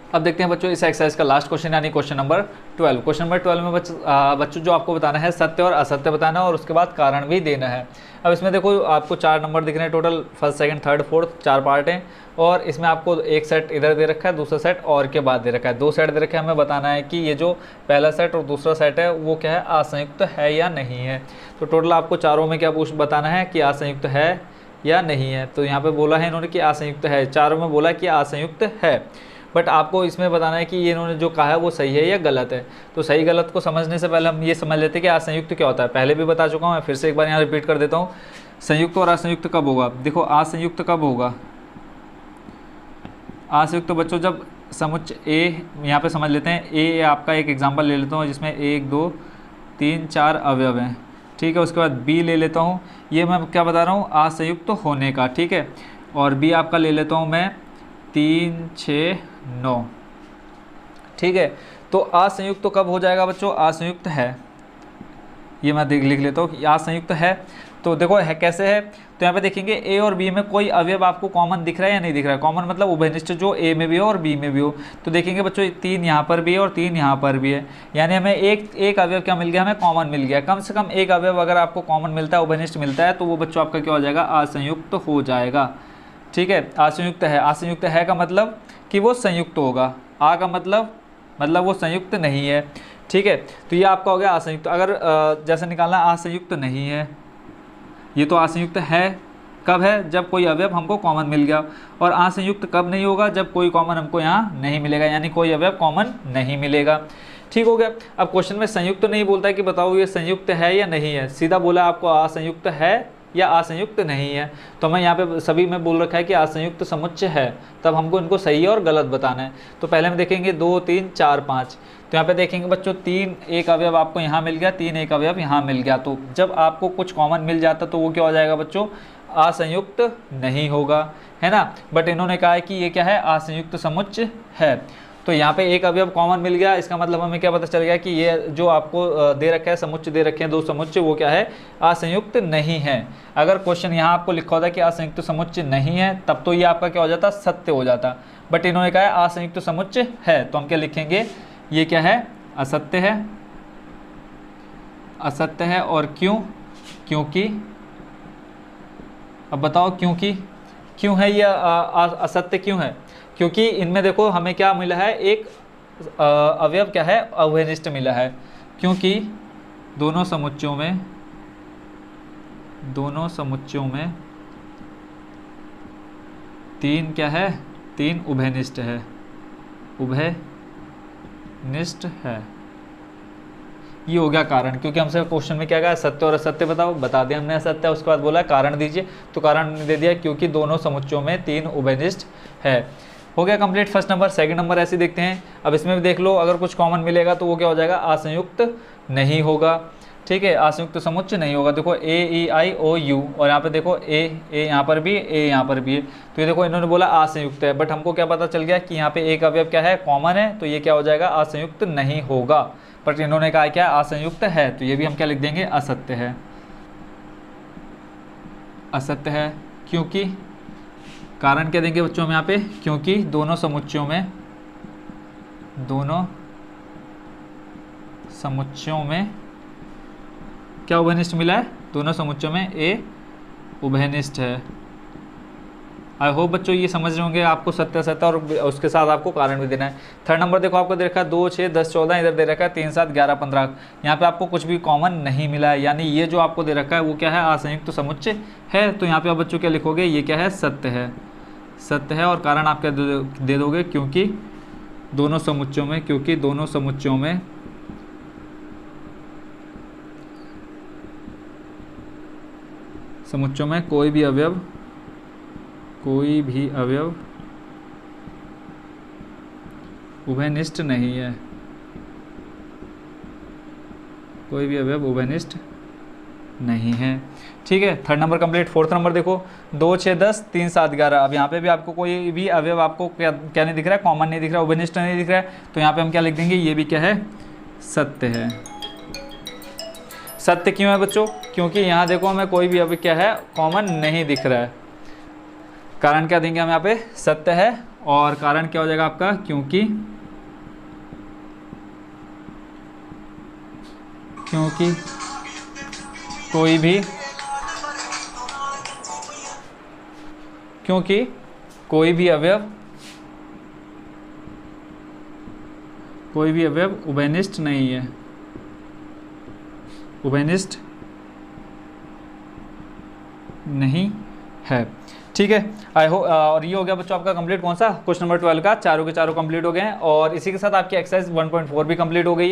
अब देखते हैं बच्चों इस एक्सरसाइज का लास्ट क्वेश्चन यानी क्वेश्चन नंबर 12। क्वेश्चन नंबर 12 में बच्चों जो आपको बताना है सत्य और असत्य बताना है और उसके बाद कारण भी देना है। अब इसमें देखो आपको 4 नंबर दिख रहे हैं total, first second third fourth 4 part हैं और इसमें आपको एक सेट इधर दे रखा है, दूसरा सेट और के बाद दे रखा है, 2 सेट दे रखे हैं। हमें बताना है कि ये जो पहला सेट और दूसरा सेट है वो क्या है, असंयुक्त है या नहीं है। तो टोटल आपको चारों में क्या बताना है कि असंयुक्त है या नहीं है। तो यहाँ पे बोला है इन्होंने कि असंयुक्त है, चारों में बोला कि असंयुक्त है, बट आपको इसमें बताना है कि ये इन्होंने जो कहा है वो सही है या गलत है। तो सही गलत को समझने से पहले हम ये समझ लेते हैं कि असंयुक्त क्या होता है। पहले भी बता चुका हूँ, मैं फिर से एक बार यहाँ रिपीट कर देता हूँ। संयुक्त और असंयुक्त कब होगा, देखो असंयुक्त कब होगा, असंयुक्त बच्चों जब समुच्चय ए, यहाँ पे समझ लेते हैं ए आपका एक एग्जाम्पल ले लेता हूँ जिसमें 1 2 3 4 अवयव हैं, ठीक है। उसके बाद बी ले लेता हूँ, ये मैं क्या बता रहा हूँ असंयुक्त होने का, ठीक है। और बी आपका ले लेता हूँ मैं 3 6 9, ठीक है। तो असंयुक्त तो कब हो जाएगा बच्चों, असंयुक्त है, ये मैं लिख लेता हूँ असंयुक्त है। तो देखो है कैसे है, तो यहाँ पे देखेंगे ए और बी में कोई अवयव आपको कॉमन दिख रहा है या नहीं दिख रहा है। कॉमन मतलब उभयनिष्ठ जो ए में भी हो और बी में भी हो। तो देखेंगे बच्चों 3 यहाँ पर भी है और 3 यहाँ पर भी है, यानी हमें एक अवयव क्या मिल गया, हमें कॉमन मिल गया। कम से कम एक अवयव अगर आपको कॉमन मिलता है, उभयनिष्ठ मिलता है, तो वो बच्चों आपका क्या हो जाएगा, असंयुक्त हो जाएगा, ठीक है। असंयुक्त है, असंयुक्त है का मतलब कि वो संयुक्त होगा, आ का मतलब वो संयुक्त नहीं है, ठीक है। तो ये आपका हो गया असंयुक्त। अगर जैसे निकालना असंयुक्त नहीं है, ये तो असंयुक्त है कब है, जब कोई अवयव हमको कॉमन मिल गया। और असंयुक्त कब नहीं होगा, जब कोई कॉमन हमको यहाँ नहीं मिलेगा, यानी कोई अवयव कॉमन नहीं मिलेगा, ठीक हो गया। अब क्वेश्चन में संयुक्त नहीं बोलता है कि बताओ ये संयुक्त है या नहीं है, सीधा बोला आपको असंयुक्त है या असंयुक्त नहीं है। तो हमें यहाँ पे सभी में बोल रखा है कि असंयुक्त समुच्चय है, तब हमको इनको सही और गलत बताना है। तो पहले हम देखेंगे 2 3 4 5। तो यहाँ पे देखेंगे बच्चों 3 एक अवयव आपको यहाँ मिल गया, 3 एक अवयव यहाँ मिल गया। तो जब आपको कुछ कॉमन मिल जाता तो वो क्या हो जाएगा बच्चों, असंयुक्त नहीं होगा, है ना। बट इन्होंने कहा है कि ये क्या है, असंयुक्त समुच्चय है। तो यहाँ पे एक अवयव कॉमन मिल गया, इसका मतलब हमें क्या पता चल गया कि ये जो आपको दे रखा है समुच्चय दे रखे हैं 2 समुच्चय, वो क्या है, असंयुक्त नहीं है। अगर क्वेश्चन यहाँ आपको लिखा होता कि असंयुक्त समुच्चय नहीं है, तब तो ये आपका क्या हो जाता, सत्य हो जाता। बट इन्होंने कहा है असंयुक्त समुच्चय है, तो हम क्या लिखेंगे, ये क्या है, असत्य है। असत्य है और क्यों, क्योंकि, अब बताओ क्यों है ये असत्य क्यों है, क्योंकि इनमें देखो हमें क्या मिला है, एक अवयव क्या है, अवयनिष्ठ मिला है। क्योंकि दोनों समुच्चयों में 3 क्या है, 3 उभयनिष्ठ है, उभयनिष्ठ है। ये हो गया कारण, क्योंकि हमसे क्वेश्चन में क्या कहा, सत्य और असत्य बताओ, बता दिया हमने असत्य, उसके बाद बोला कारण दीजिए, तो कारण दे दिया क्योंकि दोनों समुच्चयों में 3 उभयनिष्ठ है। हो गया complete first number. Second number ऐसे देखते हैं, अब इसमें भी देख लो, अगर कुछ कॉमन मिलेगा तो वो क्या हो जाएगा, असंयुक्त नहीं होगा, ठीक है, असंयुक्त समुच्चय नहीं होगा। देखो ए ई आई ओ यू, और यहाँ पे देखो ए यहाँ पर भी, ए यहाँ पर भी है, तो ये देखो इन्होंने बोला असंयुक्त है, बट हमको क्या पता चल गया कि यहाँ पे एक अवयव क्या है, कॉमन है, तो ये क्या हो जाएगा, असंयुक्त नहीं होगा। बट इन्होंने कहा क्या, असंयुक्त है, तो ये भी हम क्या लिख देंगे, असत्य है। असत्य है क्योंकि, कारण क्या देंगे बच्चों हम यहाँ पे, क्योंकि दोनों समुच्चयों में क्या उभयनिष्ठ मिला है, दोनों समुच्चयों में ए उभयनिष्ठ है। आई होप बच्चों ये समझ रहे होंगे, आपको सत्य असत्य और उसके साथ आपको कारण भी देना है। थर्ड नंबर देखो आपको दे रखा है 2 6 10 14, इधर दे रखा है 3 7 11 15। यहाँ पे आपको कुछ भी कॉमन नहीं मिला है, यानी ये जो आपको दे रखा है वो क्या है, असंयुक्त समुच्चय है। तो यहाँ पे आप बच्चों क्या लिखोगे, ये क्या है, सत्य है, सत्य है। और कारण आप क्या दे दोगे, क्योंकि दोनों समुच्चयों में कोई भी अवयव उभयनिष्ठ नहीं है, कोई भी अवयव उभयनिष्ठ नहीं है, ठीक है। Third number complete. Fourth number देखो 2 6 10 3 7 11। अब यहाँ पे भी आपको कोई भी अवयव आपको क्या नहीं दिख रहा है, कॉमन नहीं दिख रहा है, उभयनिष्ठ नहीं दिख रहा है, तो यहाँ पे हम क्या लिख देंगे, ये भी क्या है, सत्य है। सत्य क्यों है बच्चों, क्योंकि यहाँ देखो हमें कोई भी अवयव क्या है, कॉमन नहीं दिख रहा है। कारण क्या देंगे हम यहाँ पे, सत्य है और कारण क्या हो जाएगा आपका, क्योंकि कोई भी क्योंकि कोई भी अवयव उभयनिष्ठ नहीं है, उभयनिष्ठ नहीं है। ठीक है, आई होप। और ये हो गया बच्चों आपका कंप्लीट कौन सा, क्वेश्चन नंबर 12 का, चारों के चारों कंप्लीट हो गए हैं। और इसी के साथ आपकी एक्सरसाइज 1.4 भी कंप्लीट हो गई।